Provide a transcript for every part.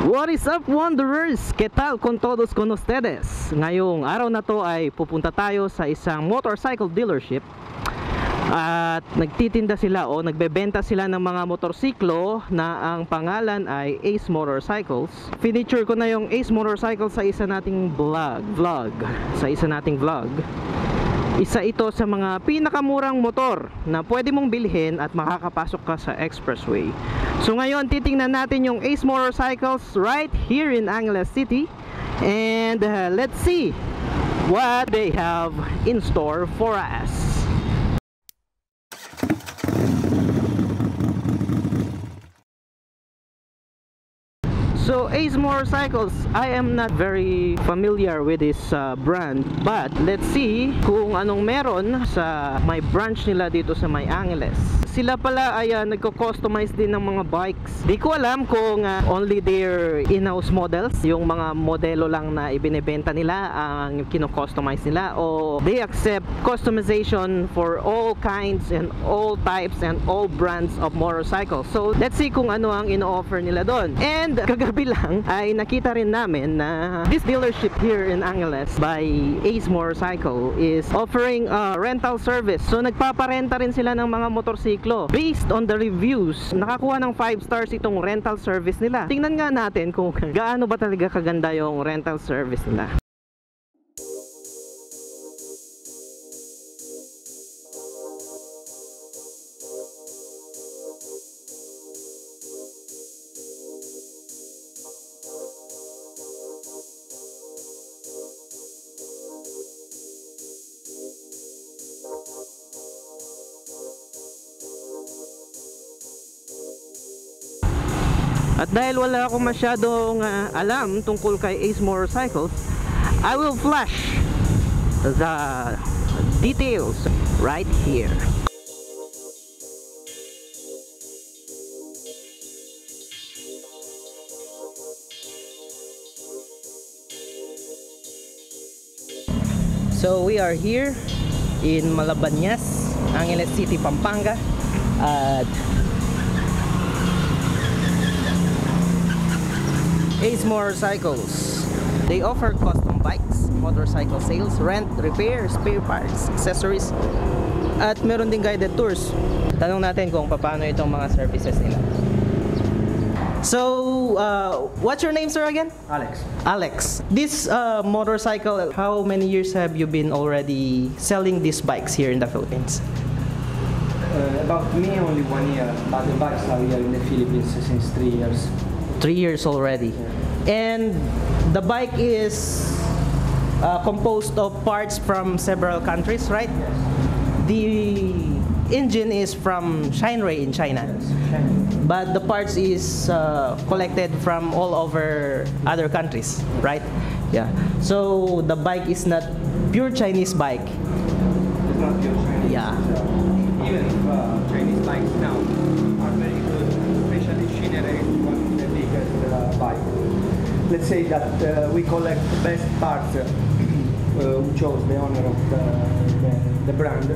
What is up, Wanderers? ¿Qué tal con todos con ustedes? Ngayong araw na to ay pupunta tayo sa isang motorcycle dealership at nagtitinda sila o nagbebenta sila ng mga motorsiklo na ang pangalan ay Ace Motorcycles. Feature ko na yung Ace Motorcycles sa isa nating vlog. Isa ito sa mga pinakamurang motor na pwede mong bilhin at makakapasok ka sa expressway. So ngayon titingnan natin yung Ace Motorcycles right here in Angeles City, and let's see what they have in store for us. So Ace Motorcycles, I am not very familiar with this brand, but let's see kung anong meron sa may branch nila dito sa May Angeles. Sila pala ay nagko-customize din ng mga bikes. Di ko alam kung only their in-house models, yung mga modelo lang na ibinebenta nila ang kino-customize nila, o they accept customization for all kinds and all types and all brands of motorcycles. So let's see kung ano ang ino-offer nila doon. And kagabi lang ay nakita rin namin na this dealership here in Angeles by Ace Motorcycle is offering a rental service. So nagpaparenta rin sila ng mga motorsiklo. Based on the reviews, nakakuha ng 5 stars itong rental service nila. Tingnan nga natin kung gaano ba talaga kaganda yung rental service nila. At dahil wala akong masyadong alam tungkol kay Ace Motorcycles, I will flash the details right here. So we are here in Malabañas, Angeles City, Pampanga, at Ace Motorcycles. They offer custom bikes, motorcycle sales, rent, repair, spare parts, accessories, at meron din guided tours. Tanong natin kung paano itong mga services nila. So, what's your name, sir, again? Alex. Alex. This motorcycle, how many years have you been already selling these bikes here in the Philippines? About me, only 1 year, but the bikes are here in the Philippines since 3 years. 3 years already. And the bike is composed of parts from several countries, right? Yes. The engine is from Shinrei in China. Yes, Shinrei. But the parts is collected from all over other countries, right? Yeah. So the bike is not pure Chinese bike. It's not pure Chinese. Yeah. Even if Chinese bikes now are very good, especially Shinrei, one of the biggest bike. Let's say that we collect the best parts. Who chose the owner of the brand,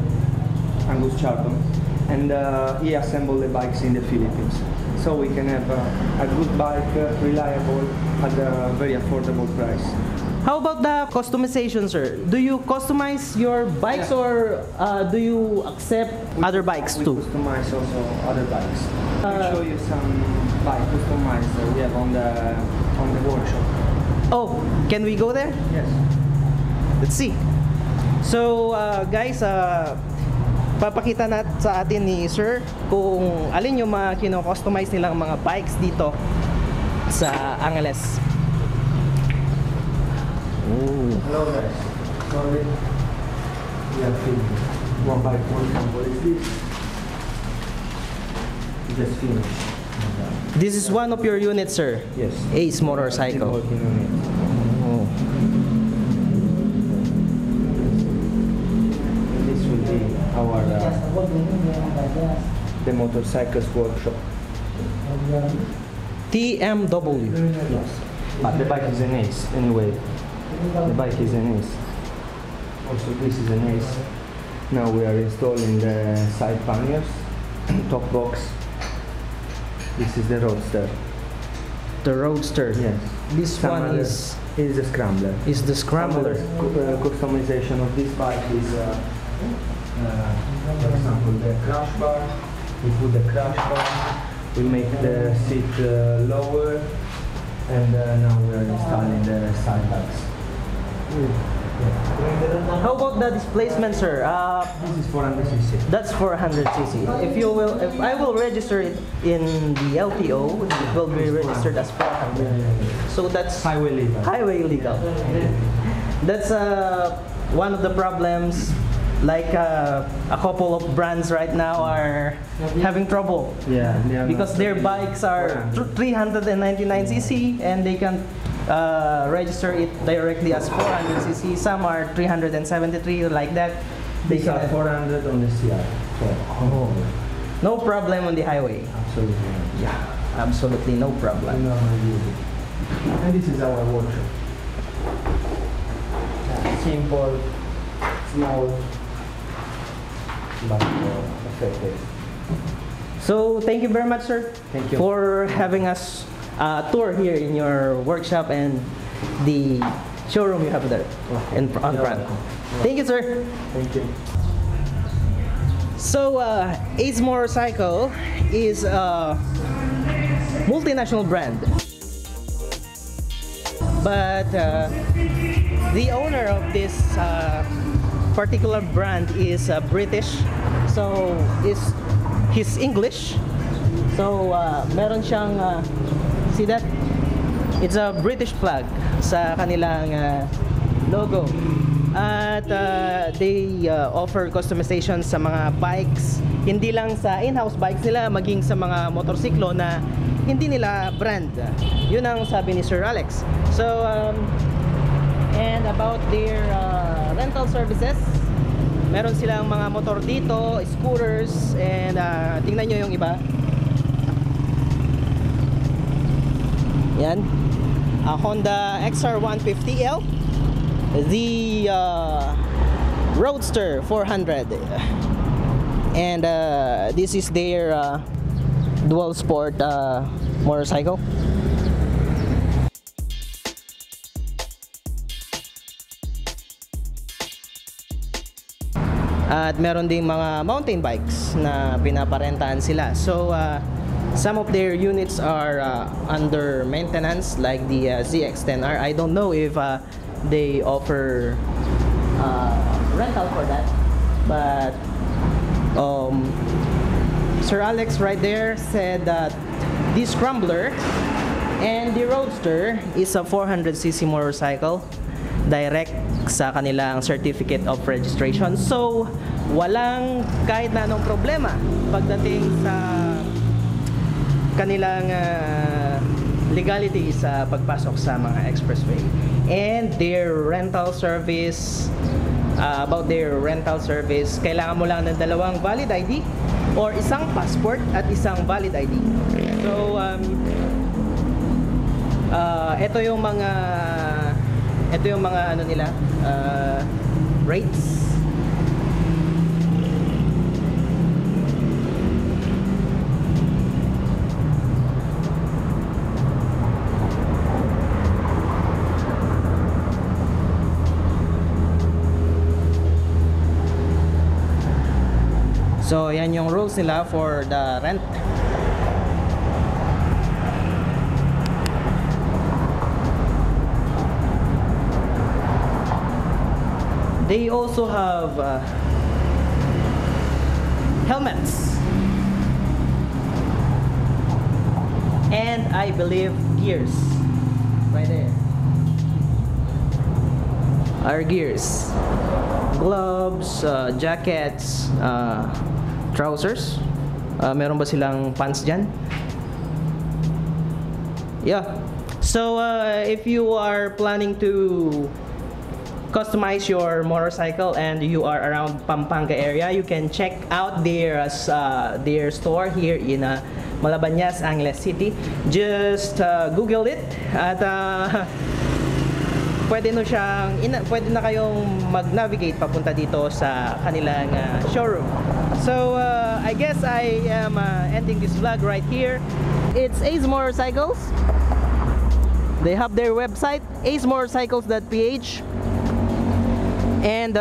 Angus Charlton, and he assembled the bikes in the Philippines. So we can have a good bike, reliable, at a very affordable price. How about the customization, sir? Do you customize your bikes, Yeah. or do you accept other bikes We too? customize also other bikes. I'll show you some bike customized we have on the workshop. Oh, can we go there? Yes. Let's see. So, guys, papakita sa atin ni Sir kung alin yung mga kino-customize nilang mga bikes dito sa Angeles. Oh. Hello guys. Sorry. We are filming. One bike, one example is this. Just finished. This is one of your units, sir. Yes. Ace Motorcycle. Still working on it. Oh. This will be our the motorcycles workshop. TMW. Yes. But the bike is an Ace anyway. The bike is an Ace. Also this is an Ace. Now we are installing the side panniers, top box. This is the Roadster. The Roadster. Yes. This Some one other- is is the scrambler. the Scrambler. Customization of this bike is, for example, the crash bar. We put the crash bar. We make the seat lower, and now we are installing the side bags. How about the displacement, sir? This is 400cc. That's 400cc. If I will register it in the LTO, it will be registered as 400. So that's Highway legal. highway legal. That's one of the problems. Like a couple of brands right now are having trouble Yeah, they are because not- their bikes are 399cc and they can register it directly as 400cc. Some are 373 like that. They These are can 400 on the CR. So, no problem on the highway. absolutely. Yeah, absolutely no problem. And this is our workshop. Simple, small, but effective. So thank you very much, sir, Thank you. for having us tour here in your workshop and the showroom you have there in on You're front. welcome. Thank you, sir. Thank you. So Ace Motorcycle is a multinational brand, but the owner of this particular brand is British, so he's English. So meron siyang see that? It's a British flag sa kanilang logo. At they offer customization sa mga bikes, hindi lang sa in-house bikes nila, maging sa mga motorsiklo na hindi nila brand. Yun ang sabi ni Sir Alex. So and about their rental services, meron silang mga motor dito, scooters, and tingnan nyo yung iba. Yan, a Honda XR150L, the Roadster 400, and this is their dual sport motorcycle. At meron ding mga mountain bikes na pinaparentahan sila. So some of their units are under maintenance, like the ZX-10R. I don't know if they offer rental for that, but Sir Alex right there said that this Scrambler and the Roadster is a 400cc motorcycle, direct sa kanilang certificate of registration. So walang kahit na anong problema pagdating sa kanilang legality sa pagpasok sa mga expressway. And their rental service, about their rental service, kailangan mo lang ng dalawang valid ID or isang passport at isang valid ID. So ito yung mga ano nila, rates. So yan yung rules nila for the rent. They also have helmets and I believe gears right there. Our gears, gloves, jackets, trousers. Meron ba silang pants dyan? Yeah. So if you are planning to customize your motorcycle and you are around Pampanga area, you can check out their store here in Malabanyas, Angeles City. Just Google it at pwede na kayong mag-navigate papunta dito sa kanilang showroom. So I guess I am ending this vlog right here. It's Ace Motorcycles They have their website, acemotorcycles.ph, and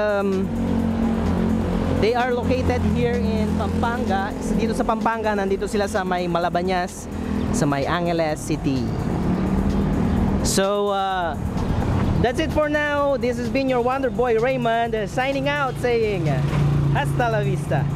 they are located here in Pampanga. Dito sa Pampanga, nandito sila sa may Malabañas, sa may Angeles City. So that's it for now. This has been your Wonder Boy Raymond, signing out, saying hasta la vista.